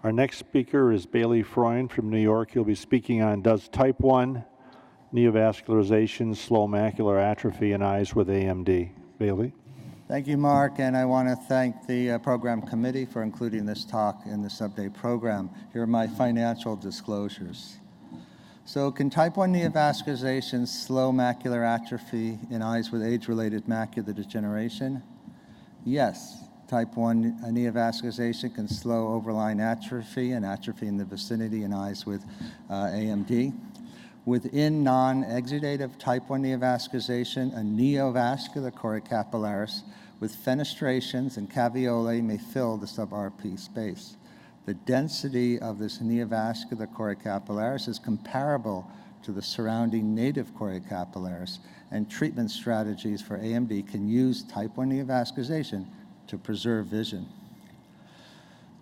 Our next speaker is Bailey Freund from New York. He'll be speaking on Does Type 1 Neovascularization Slow Macular Atrophy in Eyes with AMD? Bailey? Thank you, Mark, and I want to thank the program committee for including this talk in the sub-day program. Here are my financial disclosures. So can type 1 neovascularization slow macular atrophy in eyes with age-related macular degeneration? Yes. Type 1 neovascularization can slow overlying atrophy and atrophy in the vicinity in eyes with AMD. Within non-exudative type 1 neovascularization, a neovascular choriocapillaris with fenestrations and caveolae may fill the sub-RP space. The density of this neovascular choriocapillaris is comparable to the surrounding native choriocapillaris, and treatment strategies for AMD can use type 1 neovascularization to preserve vision.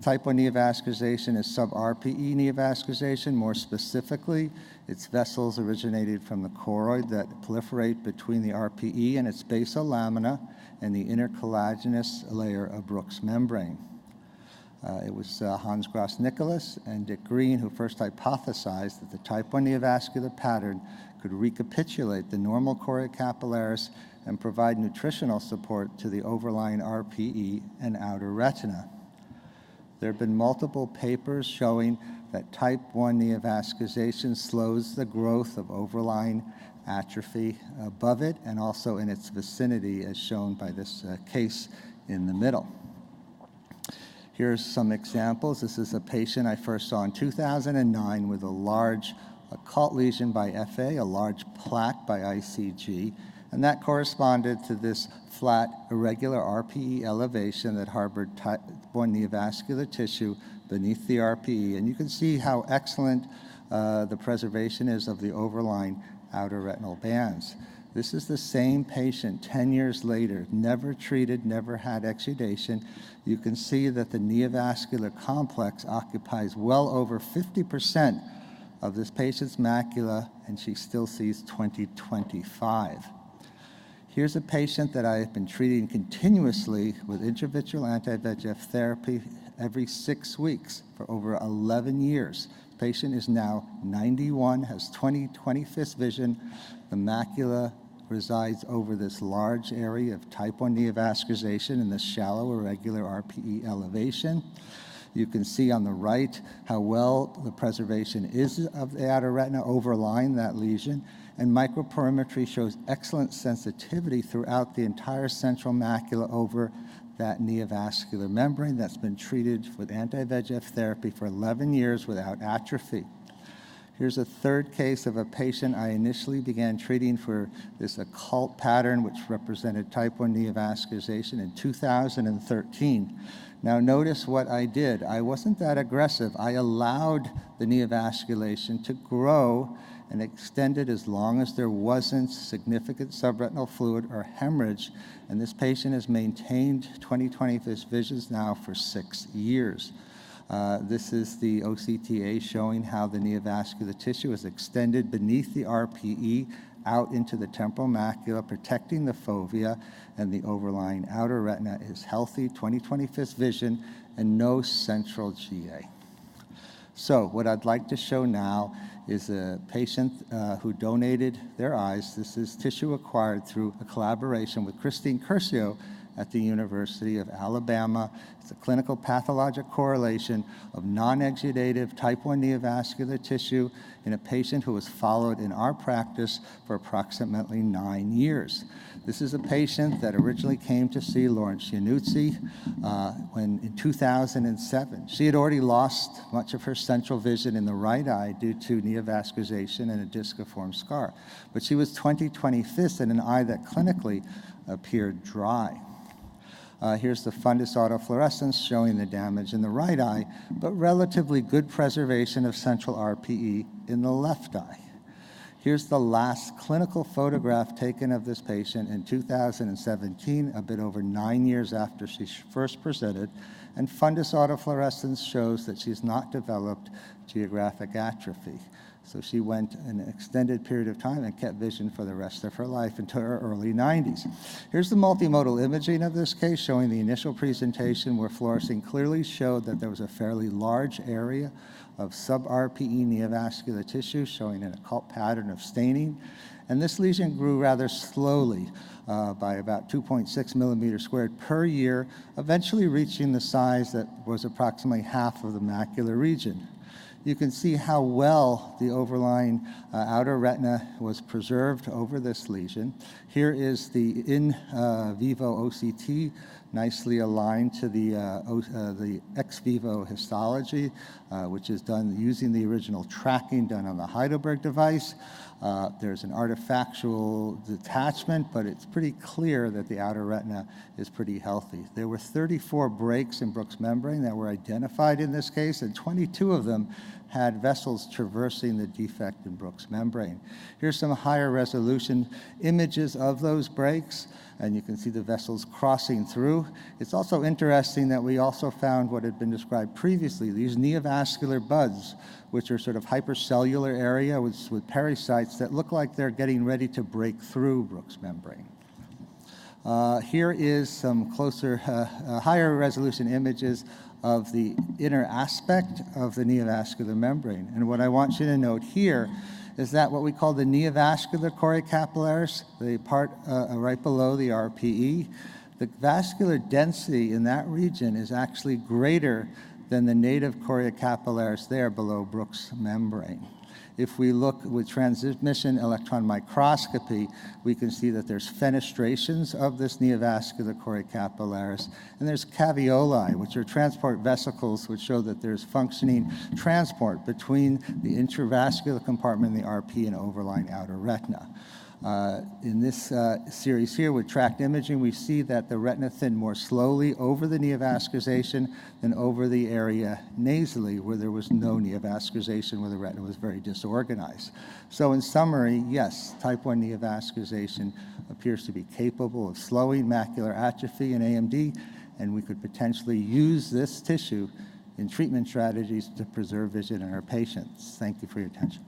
Type 1 neovascularization is sub-RPE neovascularization. More specifically, it's vessels originated from the choroid that proliferate between the RPE and its basal lamina and the intercollagenous layer of Bruch's membrane. It was Hans Gross Nicholas and Dick Green who first hypothesized that the type 1 neovascular pattern could recapitulate the normal choriocapillaris and provide nutritional support to the overlying RPE and outer retina. There have been multiple papers showing that type 1 neovascularization slows the growth of overlying atrophy above it and also in its vicinity, as shown by this case in the middle. Here's some examples. This is a patient I first saw in 2009 with a large occult lesion by FA, a large plaque by ICG, and that corresponded to this flat, irregular RPE elevation that harbored type 1 neovascular tissue beneath the RPE. And you can see how excellent the preservation is of the overlying outer retinal bands. This is the same patient 10 years later, never treated, never had exudation. You can see that the neovascular complex occupies well over 50% of this patient's macula, and she still sees 20/25. Here's a patient that I have been treating continuously with intravitreal anti-VEGF therapy every 6 weeks for over 11 years. The patient is now 91, has 20/25 vision. The macula resides over this large area of type 1 neovascularization in this shallow, irregular RPE elevation. You can see on the right how well the preservation is of the outer retina overlying that lesion, and microperimetry shows excellent sensitivity throughout the entire central macula over that neovascular membrane that's been treated with anti-VEGF therapy for 11 years without atrophy. Here's a third case of a patient I initially began treating for this occult pattern, which represented type 1 neovascularization in 2013. Now notice what I did. I wasn't that aggressive. I allowed the neovasculation to grow and extend it as long as there wasn't significant subretinal fluid or hemorrhage, and this patient has maintained 20/25 visions now for 6 years. This is the OCTA showing how the neovascular tissue is extended beneath the RPE out into the temporal macula, protecting the fovea, and the overlying outer retina is healthy, 20/25 vision, and no central GA. So what I'd like to show now is a patient who donated their eyes. This is tissue acquired through a collaboration with Christine Curcio at the University of Alabama. It's a clinical pathologic correlation of non-exudative type 1 neovascular tissue in a patient who was followed in our practice for approximately 9 years. This is a patient that originally came to see Lawrence Iannuzzi in 2007. She had already lost much of her central vision in the right eye due to neovascularization and a disciform scar. But she was 20/25 in an eye that clinically appeared dry. Here's the fundus autofluorescence showing the damage in the right eye, but relatively good preservation of central RPE in the left eye. Here's the last clinical photograph taken of this patient in 2017, a bit over 9 years after she first presented, and fundus autofluorescence shows that she's not developed geographic atrophy. So she went an extended period of time and kept vision for the rest of her life until her early 90s. Here's the multimodal imaging of this case, showing the initial presentation where fluorescein clearly showed that there was a fairly large area of sub-RPE neovascular tissue showing an occult pattern of staining. And this lesion grew rather slowly by about 2.6 millimeters squared per year, eventually reaching the size that was approximately half of the macular region. You can see how well the overlying outer retina was preserved over this lesion. Here is the in vivo OCT, nicely aligned to the ex vivo histology, which is done using the original tracking done on the Heidelberg device. There's an artifactual detachment, but it's pretty clear that the outer retina is pretty healthy. There were 34 breaks in Bruch's membrane that were identified in this case, and 22 of them had vessels traversing the defect in Bruch's membrane. Here's some higher resolution images of those breaks, and you can see the vessels crossing through. It's also interesting that we also found what had been described previously, these neovascular buds, which are sort of hypercellular area with pericytes that look like they're getting ready to break through Bruch's membrane. Here is some closer, higher resolution images of the inner aspect of the neovascular membrane. And what I want you to note here is that what we call the neovascular choriocapillaris, the part right below the RPE, the vascular density in that region is actually greater than the native choriocapillaris there below Bruch's membrane. If we look with transmission electron microscopy, we can see that there's fenestrations of this neovascular choriocapillaris, and there's caveoli, which are transport vesicles, which show that there's functioning transport between the intravascular compartment and the RP and overlying outer retina. In this series here with tracked imaging, we see that the retina thinned more slowly over the neovascularization than over the area nasally, where there was no neovascularization, where the retina was very disorganized. So in summary, yes, type 1 neovascularization appears to be capable of slowing macular atrophy and AMD, and we could potentially use this tissue in treatment strategies to preserve vision in our patients. Thank you for your attention.